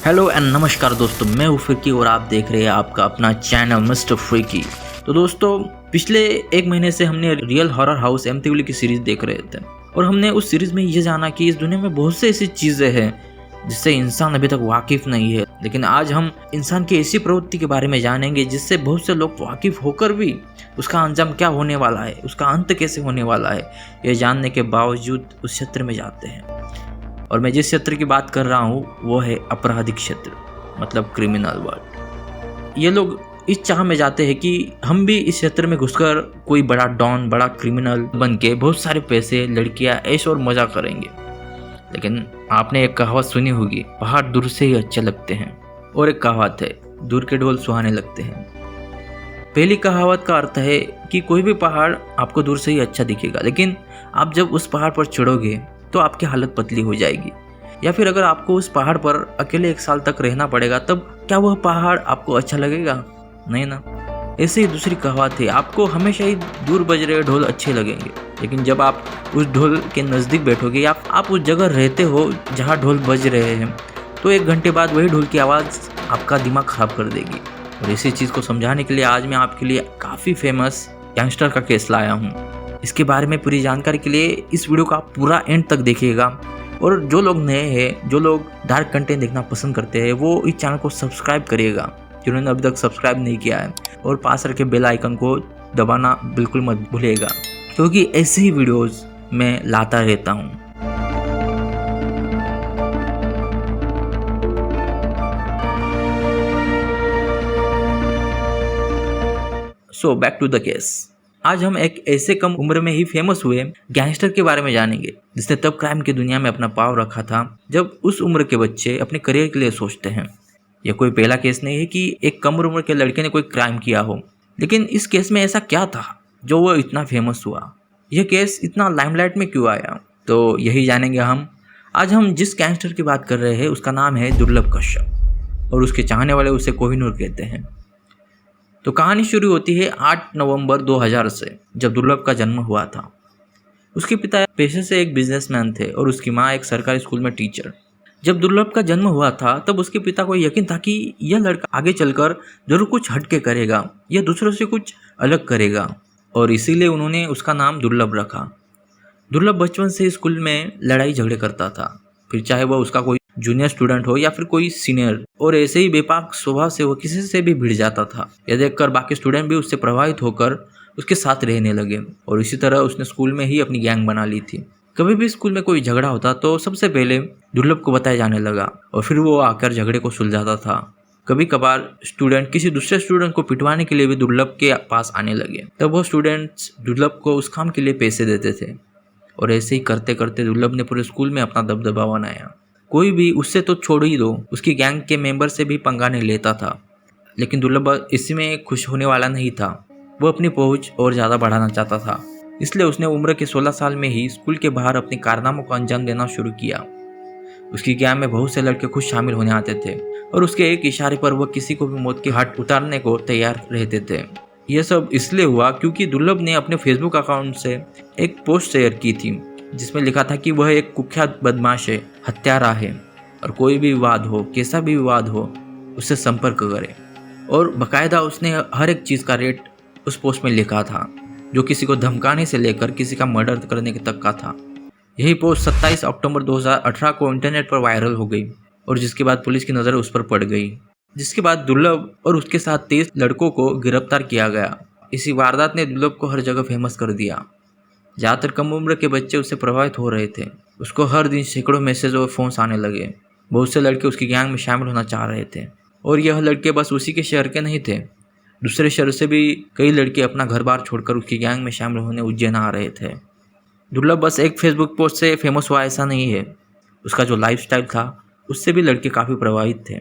Hello and नमस्कार दोस्तों, मैं हूँ फ्रीकी और आप देख रहे हैं आपका अपना चैनल मिस्टर फ्रीकी। तो दोस्तों, पिछले एक महीने से हमने रियल हॉरर हाउस एमिtyville की सीरीज देख रहे थे और हमने उस सीरीज में ये जाना कि इस दुनिया में बहुत से ऐसी चीज़ें हैं जिससे इंसान अभी तक वाकिफ नहीं है। लेकिन आज हम इंसान की ऐसी प्रवृत्ति के बारे में जानेंगे जिससे बहुत से लोग वाकिफ होकर भी उसका अंजाम क्या होने वाला है, उसका अंत कैसे होने वाला है, यह जानने के बावजूद उस क्षेत्र में जाते हैं। और मैं जिस क्षेत्र की बात कर रहा हूँ वो है आपराधिक क्षेत्र, मतलब क्रिमिनल वर्ल्ड। ये लोग इस चाह में जाते हैं कि हम भी इस क्षेत्र में घुसकर कोई बड़ा डॉन, बड़ा क्रिमिनल बन के बहुत सारे पैसे, लड़कियां, ऐश और मजा करेंगे। लेकिन आपने एक कहावत सुनी होगी, पहाड़ दूर से ही अच्छे लगते हैं, और एक कहावत है, दूर के ढोल सुहाने लगते हैं। पहली कहावत का अर्थ है कि कोई भी पहाड़ आपको दूर से ही अच्छा दिखेगा, लेकिन आप जब उस पहाड़ पर चढ़ोगे तो आपकी हालत पतली हो जाएगी। या फिर अगर आपको उस पहाड़ पर अकेले 1 साल तक रहना पड़ेगा, तब क्या वह पहाड़ आपको अच्छा लगेगा? नहीं ना। ऐसे ही दूसरी कहावत है, आपको हमेशा ही दूर बज रहे ढोल अच्छे लगेंगे, लेकिन जब आप उस ढोल के नज़दीक बैठोगे या आप उस जगह रहते हो जहाँ ढोल बज रहे हैं, तो 1 घंटे बाद वही ढोल की आवाज़ आपका दिमाग ख़राब कर देगी। और इसी चीज़ को समझाने के लिए आज मैं आपके लिए काफ़ी फेमस गैंगस्टर का केस लाया हूँ। इसके बारे में पूरी जानकारी के लिए इस वीडियो को आप पूरा एंड तक देखिएगा। और जो लोग नए हैं, जो लोग डार्क कंटेंट देखना पसंद करते हैं, वो इस चैनल को सब्सक्राइब करिएगा जिन्होंने अभी तक सब्सक्राइब नहीं किया है, और पास रखे बेल आइकन को दबाना बिल्कुल मत भूलिएगा, क्योंकि ऐसे ही वीडियोस मैं लाता रहता हूँ। So back to the case. आज हम एक ऐसे कम उम्र में ही फेमस हुए गैंगस्टर के बारे में जानेंगे जिसने तब क्राइम की दुनिया में अपना पाँव रखा था जब उस उम्र के बच्चे अपने करियर के लिए सोचते हैं। यह कोई पहला केस नहीं है कि एक कम उम्र के लड़के ने कोई क्राइम किया हो, लेकिन इस केस में ऐसा क्या था जो वो इतना फेमस हुआ? यह केस इतना लाइमलाइट में क्यों आया? तो यही जानेंगे हम। आज हम जिस गैंगस्टर की बात कर रहे हैं उसका नाम है दुर्लभ कश्यप, और उसके चाहने वाले उसे कोहिनूर कहते हैं। तो कहानी शुरू होती है 8 नवंबर 2000 से, जब दुर्लभ का जन्म हुआ था। उसके पिता पेशे से एक बिजनेसमैन थे और उसकी माँ एक सरकारी स्कूल में टीचर। जब दुर्लभ का जन्म हुआ था तब उसके पिता को यकीन था कि यह लड़का आगे चलकर जरूर कुछ हटके करेगा, यह दूसरों से कुछ अलग करेगा, और इसीलिए उन्होंने उसका नाम दुर्लभ रखा। दुर्लभ बचपन से स्कूल में लड़ाई झगड़े करता था, फिर चाहे वह उसका कोई जूनियर स्टूडेंट हो या फिर कोई सीनियर, और ऐसे ही बेपाक स्वभाव से वो किसी से भी भिड़ जाता था। यह देखकर बाकी स्टूडेंट भी उससे प्रभावित होकर उसके साथ रहने लगे, और इसी तरह उसने स्कूल में ही अपनी गैंग बना ली थी। कभी भी स्कूल में कोई झगड़ा होता तो सबसे पहले दुर्लभ को बताया जाने लगा, और फिर वो आकर झगड़े को सुलझाता था। कभी कभार स्टूडेंट किसी दूसरे स्टूडेंट को पिटवाने के लिए भी दुर्लभ के पास आने लगे, तब वो स्टूडेंट्स दुर्लभ को उस काम के लिए पैसे देते थे, और ऐसे ही करते करते दुर्लभ ने पूरे स्कूल में अपना दबदबा बनाया। कोई भी, उससे तो छोड़ ही दो, उसकी गैंग के मेंबर से भी पंगा नहीं लेता था। लेकिन दुर्लभ इसी में खुश होने वाला नहीं था, वो अपनी पहुंच और ज़्यादा बढ़ाना चाहता था। इसलिए उसने उम्र के 16 साल में ही स्कूल के बाहर अपने कारनामों को अंजाम देना शुरू किया। उसकी गैंग में बहुत से लड़के खुद शामिल होने आते थे, और उसके एक इशारे पर वह किसी को भी मौत की हाट उतारने को तैयार रहते थे। यह सब इसलिए हुआ क्योंकि दुर्लभ ने अपने फेसबुक अकाउंट से एक पोस्ट शेयर की थी जिसमें लिखा था कि वह एक कुख्यात बदमाश है, हत्यारा है, और कोई भी विवाद हो, कैसा भी विवाद हो, उससे संपर्क करे। और बाकायदा उसने हर एक चीज़ का रेट उस पोस्ट में लिखा था, जो किसी को धमकाने से लेकर किसी का मर्डर करने तक का था। यही पोस्ट 27 अक्टूबर 2018 को इंटरनेट पर वायरल हो गई, और जिसके बाद पुलिस की नज़र उस पर पड़ गई। जिसके बाद दुर्लभ और उसके साथ 23 लड़कों को गिरफ्तार किया गया। इसी वारदात ने दुर्लभ को हर जगह फेमस कर दिया। ज़्यादातर कम उम्र के बच्चे उससे प्रभावित हो रहे थे। उसको हर दिन सैकड़ों मैसेज और फ़ोन्स आने लगे। बहुत से लड़के उसकी गैंग में शामिल होना चाह रहे थे, और यह लड़के बस उसी के शहर के नहीं थे, दूसरे शहर से भी कई लड़के अपना घर बार छोड़कर उसकी गैंग में शामिल होने उज्जैन आ रहे थे। दुर्लभ बस एक फेसबुक पोस्ट से फेमस हुआ ऐसा नहीं है, उसका जो लाइफस्टाइल था उससे भी लड़के काफ़ी प्रभावित थे।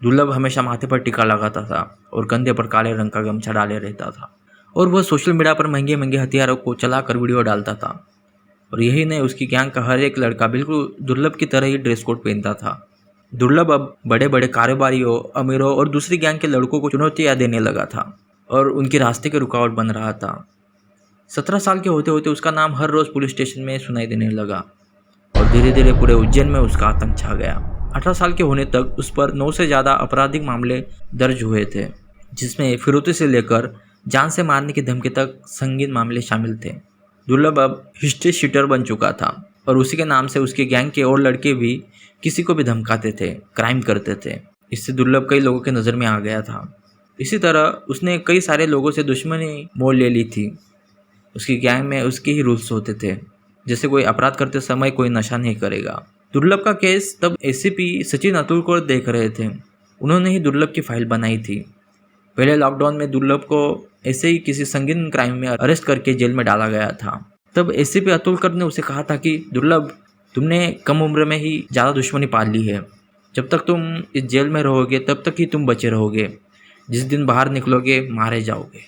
दुर्लभ हमेशा माथे पर टीका लगाता था और कंधे पर काले रंग का गमछा डाले रहता था, और वह सोशल मीडिया पर महंगे महंगे हथियारों को चलाकर वीडियो डालता था। और यही नहीं, उसकी गैंग का हर एक लड़का बिल्कुल दुर्लभ की तरह ही ड्रेस कोड पहनता था। दुर्लभ अब बड़े बड़े कारोबारियों, अमीरों और दूसरी गैंग के लड़कों को चुनौतियाँ देने लगा था और उनके रास्ते के रुकावट बन रहा था। 17 साल के होते होते उसका नाम हर रोज़ पुलिस स्टेशन में सुनाई देने लगा, और धीरे धीरे पूरे उज्जैन में उसका आतंक छा गया। 18 साल के होने तक उस पर 9 से ज़्यादा आपराधिक मामले दर्ज हुए थे, जिसमें फिरौती से लेकर जान से मारने की धमकी तक संगीन मामले शामिल थे। दुर्लभ अब हिस्ट्री शीटर बन चुका था और उसी के नाम से उसके गैंग के और लड़के भी किसी को भी धमकाते थे, क्राइम करते थे। इससे दुर्लभ कई लोगों की नज़र में आ गया था। इसी तरह उसने कई सारे लोगों से दुश्मनी मोल ले ली थी। उसकी गैंग में उसके ही रूल्स होते थे, जैसे कोई अपराध करते समय कोई नशा नहीं करेगा। दुर्लभ का केस तब एसीपी सचिन अतुल को देख रहे थे। उन्होंने ही दुर्लभ की फाइल बनाई थी। पहले लॉकडाउन में दुर्लभ को ऐसे ही किसी संगीन क्राइम में अरेस्ट करके जेल में डाला गया था। तब एसीपी अतुलकर ने उसे कहा था कि दुर्लभ, तुमने कम उम्र में ही ज़्यादा दुश्मनी पाल ली है। जब तक तुम इस जेल में रहोगे तब तक ही तुम बचे रहोगे। जिस दिन बाहर निकलोगे मारे जाओगे।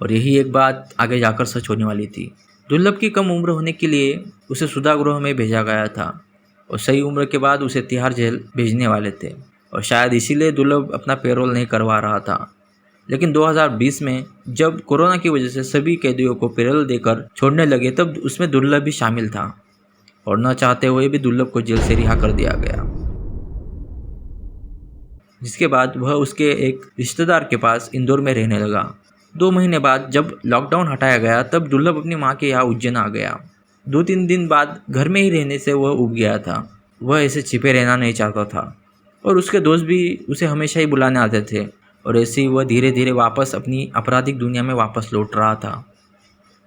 और यही एक बात आगे जाकर सच होने वाली थी। दुर्लभ की कम उम्र होने के लिए उसे सुधागृह में भेजा गया था और सही उम्र के बाद उसे तिहाड़ जेल भेजने वाले थे और शायद इसीलिए दुर्लभ अपना पेरोल नहीं करवा रहा था। लेकिन 2020 में जब कोरोना की वजह से सभी कैदियों को पेरोल देकर छोड़ने लगे तब उसमें दुर्लभ भी शामिल था और न चाहते हुए भी दुर्लभ को जेल से रिहा कर दिया गया। जिसके बाद वह उसके एक रिश्तेदार के पास इंदौर में रहने लगा। 2 महीने बाद जब लॉकडाउन हटाया गया तब दुर्लभ अपनी माँ के यहाँ उज्जैन आ गया। 2-3 दिन बाद घर में ही रहने से वह उब गया था। वह ऐसे छिपे रहना नहीं चाहता था और उसके दोस्त भी उसे हमेशा ही बुलाने आते थे और ऐसे ही वह धीरे धीरे वापस अपनी आपराधिक दुनिया में वापस लौट रहा था।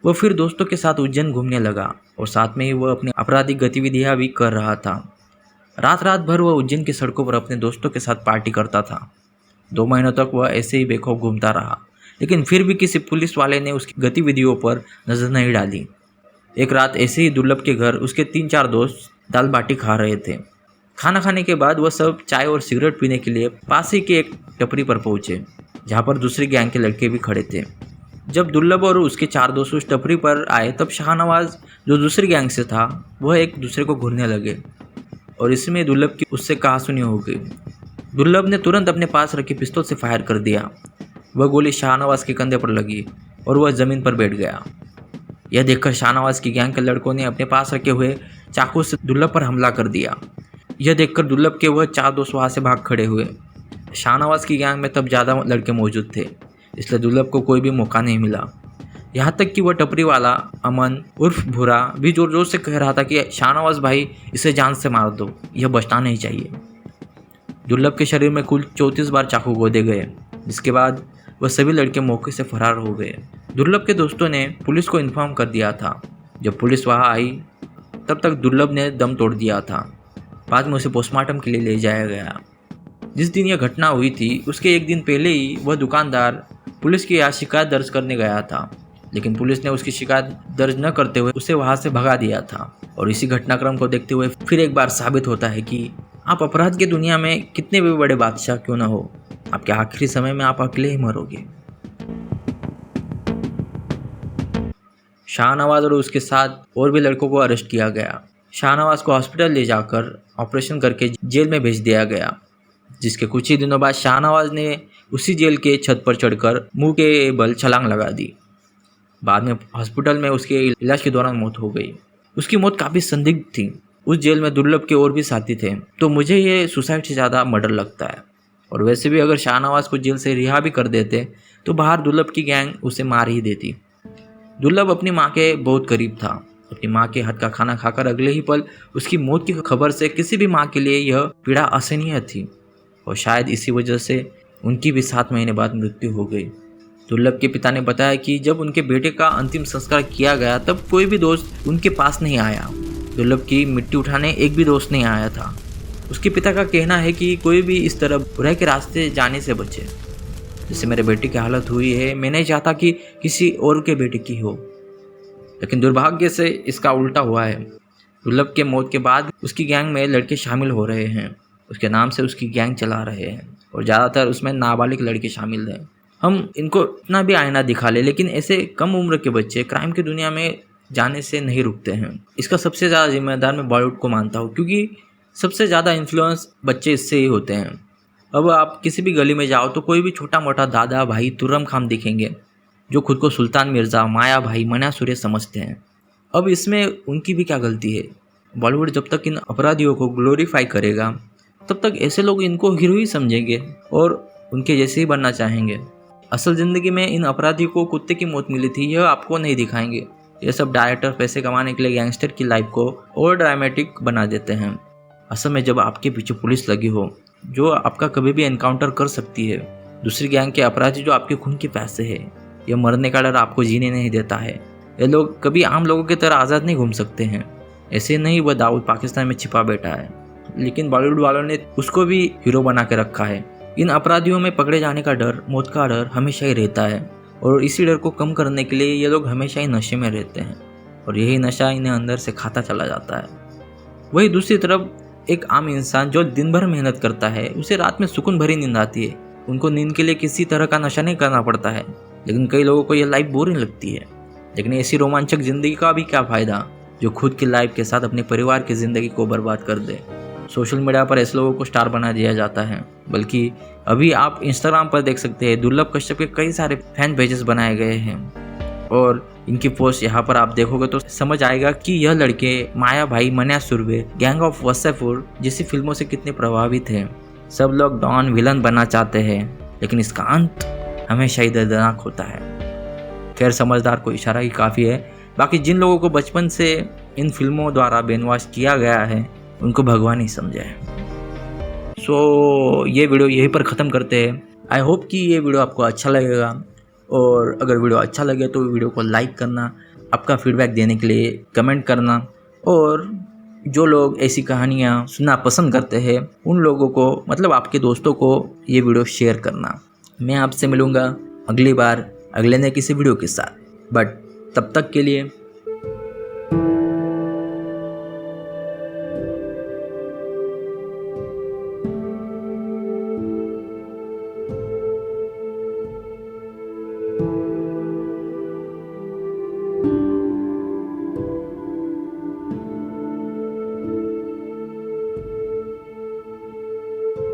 वह फिर दोस्तों के साथ उज्जैन घूमने लगा और साथ में ही वह अपनी आपराधिक गतिविधियाँ भी कर रहा था। रात रात भर वह उज्जैन की सड़कों पर अपने दोस्तों के साथ पार्टी करता था। 2 महीनों तक वह ऐसे ही बेखौफ घूमता रहा, लेकिन फिर भी किसी पुलिस वाले ने उसकी गतिविधियों पर नज़र नहीं डाली। एक रात ऐसे ही दुर्लभ के घर उसके 3-4 दोस्त दाल बाटी खा रहे थे। खाना खाने के बाद वह सब चाय और सिगरेट पीने के लिए पास ही के एक टपरी पर पहुंचे, जहां पर दूसरी गैंग के लड़के भी खड़े थे। जब दुर्लभ और उसके 4 दोस्त उस टपरी पर आए तब शाहनवाज, जो दूसरी गैंग से था, वह एक दूसरे को घूरने लगे और इसमें दुर्लभ की उससे कहासुनी हो गई। दुर्लभ ने तुरंत अपने पास रखी पिस्तौल से फायर कर दिया। वह गोली शाहनवाज के कंधे पर लगी और वह ज़मीन पर बैठ गया। यह देखकर शाहनवाज की गैंग के लड़कों ने अपने पास रखे हुए चाकू से दुर्लभ पर हमला कर दिया। यह देखकर दुर्लभ के वह 4 दोस्त वहाँ से भाग खड़े हुए। शाहनवाज की गैंग में तब ज़्यादा लड़के मौजूद थे, इसलिए दुर्लभ को कोई भी मौका नहीं मिला। यहाँ तक कि वह टपरी वाला अमन उर्फ भूरा भी जोर जोर से कह रहा था कि शाहनवाज भाई, इसे जान से मार दो, यह बचना नहीं चाहिए। दुर्लभ के शरीर में कुल 34 बार चाकू गोदे गए, जिसके बाद वह सभी लड़के मौके से फरार हो गए। दुर्लभ के दोस्तों ने पुलिस को इन्फॉर्म कर दिया था। जब पुलिस वहाँ आई तब तक दुर्लभ ने दम तोड़ दिया था। बाद में उसे पोस्टमार्टम के लिए ले जाया गया। जिस दिन यह घटना हुई थी उसके एक दिन पहले ही वह दुकानदार पुलिस की यहाँ शिकायत दर्ज करने गया था, लेकिन पुलिस ने उसकी शिकायत दर्ज न करते हुए उसे वहाँ से भगा दिया था। और इसी घटनाक्रम को देखते हुए फिर एक बार साबित होता है कि आप अपराध की दुनिया में कितने भी बड़े बादशाह क्यों न हो, आपके आखिरी समय में आप अकेले ही मरोगे। शाहनवाज और उसके साथ और भी लड़कों को अरेस्ट किया गया। शाहनवाज को हॉस्पिटल ले जाकर ऑपरेशन करके जेल में भेज दिया गया, जिसके कुछ ही दिनों बाद शाहनवाज ने उसी जेल के छत पर चढ़कर मुंह के बल छलांग लगा दी। बाद में हॉस्पिटल में उसके इलाज के दौरान मौत हो गई। उसकी मौत काफ़ी संदिग्ध थी। उस जेल में दुर्लभ के और भी साथी थे, तो मुझे ये सुसाइड से ज़्यादा मर्डर लगता है। और वैसे भी अगर शाहनवाज को जेल से रिहा भी कर देते तो बाहर दुर्लभ की गैंग उसे मार ही देती। दुर्लभ अपनी माँ के बहुत करीब था। अपनी माँ के हाथ का खाना खाकर अगले ही पल उसकी मौत की खबर से किसी भी माँ के लिए यह पीड़ा असहनीय थी और शायद इसी वजह से उनकी भी 7 महीने बाद मृत्यु हो गई। दुर्लभ के पिता ने बताया कि जब उनके बेटे का अंतिम संस्कार किया गया तब कोई भी दोस्त उनके पास नहीं आया। दुर्लभ की मिट्टी उठाने एक भी दोस्त नहीं आया था। उसके पिता का कहना है कि कोई भी इस तरह बुराई के रास्ते जाने से बचे। जैसे मेरे बेटे की हालत हुई है, मैं नहीं चाहता कि किसी और के बेटे की हो, लेकिन दुर्भाग्य से इसका उल्टा हुआ है। दुर्लभ के मौत के बाद उसकी गैंग में लड़के शामिल हो रहे हैं। उसके नाम से उसकी गैंग चला रहे हैं और ज़्यादातर उसमें नाबालिग लड़के शामिल हैं। हम इनको इतना भी आईना दिखा ले, लेकिन ऐसे कम उम्र के बच्चे क्राइम की दुनिया में जाने से नहीं रुकते हैं। इसका सबसे ज़्यादा जिम्मेदार मैं बॉलीवुड को मानता हूँ, क्योंकि सबसे ज़्यादा इन्फ्लुएंस बच्चे इससे ही होते हैं। अब आप किसी भी गली में जाओ तो कोई भी छोटा मोटा दादा भाई तुर्रम खाम दिखेंगे जो खुद को सुल्तान मिर्ज़ा, माया भाई, मन्या सूर्य समझते हैं। अब इसमें उनकी भी क्या गलती है। बॉलीवुड जब तक इन अपराधियों को ग्लोरीफाई करेगा तब तक ऐसे लोग इनको हीरो ही समझेंगे और उनके जैसे ही बनना चाहेंगे। असल ज़िंदगी में इन अपराधियों को कुत्ते की मौत मिली थी यह आपको नहीं दिखाएंगे। ये सब डायरेक्टर पैसे कमाने के लिए गैंगस्टर की लाइफ को और ड्रामेटिक बना देते हैं। असल में जब आपके पीछे पुलिस लगी हो जो आपका कभी भी एनकाउंटर कर सकती है, दूसरी गैंग के अपराधी जो आपके खून के प्यासे है, यह मरने का डर आपको जीने नहीं देता है। ये लोग कभी आम लोगों की तरह आज़ाद नहीं घूम सकते हैं। ऐसे नहीं वह दाऊद पाकिस्तान में छिपा बैठा है, लेकिन बॉलीवुड वालों ने उसको भी हीरो बना के रखा है। इन अपराधियों में पकड़े जाने का डर, मौत का डर हमेशा ही रहता है और इसी डर को कम करने के लिए ये लोग हमेशा ही नशे में रहते हैं और यही नशा इन्हें अंदर से खाता चला जाता है। वही दूसरी तरफ एक आम इंसान जो दिन भर मेहनत करता है उसे रात में सुकून भरी नींद आती है। उनको नींद के लिए किसी तरह का नशा नहीं करना पड़ता है, लेकिन कई लोगों को यह लाइफ बोरिंग लगती है। लेकिन ऐसी रोमांचक जिंदगी का भी क्या फ़ायदा जो खुद की लाइफ के साथ अपने परिवार की ज़िंदगी को बर्बाद कर दे। सोशल मीडिया पर ऐसे लोगों को स्टार बना दिया जाता है, बल्कि अभी आप इंस्टाग्राम पर देख सकते हैं दुर्लभ कश्यप के कई सारे फैन पेजेस बनाए गए हैं और इनकी पोस्ट यहाँ पर आप देखोगे तो समझ आएगा कि यह लड़के माया भाई, मन्या सुरवे, गैंग ऑफ वसेपुर जैसी फिल्मों से कितने प्रभावित हैं। सब लोग डॉन विलन बनना चाहते हैं, लेकिन इसका अंत हमेशा ही दर्दनाक होता है। खैर, समझदार को इशारा ही काफ़ी है। बाकी जिन लोगों को बचपन से इन फिल्मों द्वारा ब्रेनवॉश किया गया है उनको भगवान ही समझे। सो ये वीडियो यहीं पर ख़त्म करते हैं। आई होप कि ये वीडियो आपको अच्छा लगेगा और अगर वीडियो अच्छा लगे तो वीडियो को लाइक करना, आपका फीडबैक देने के लिए कमेंट करना और जो लोग ऐसी कहानियाँ सुनना पसंद करते हैं उन लोगों को, मतलब आपके दोस्तों को ये वीडियो शेयर करना। मैं आपसे मिलूँगा अगली बार अगले नए किसी वीडियो के साथ, बट तब तक के लिए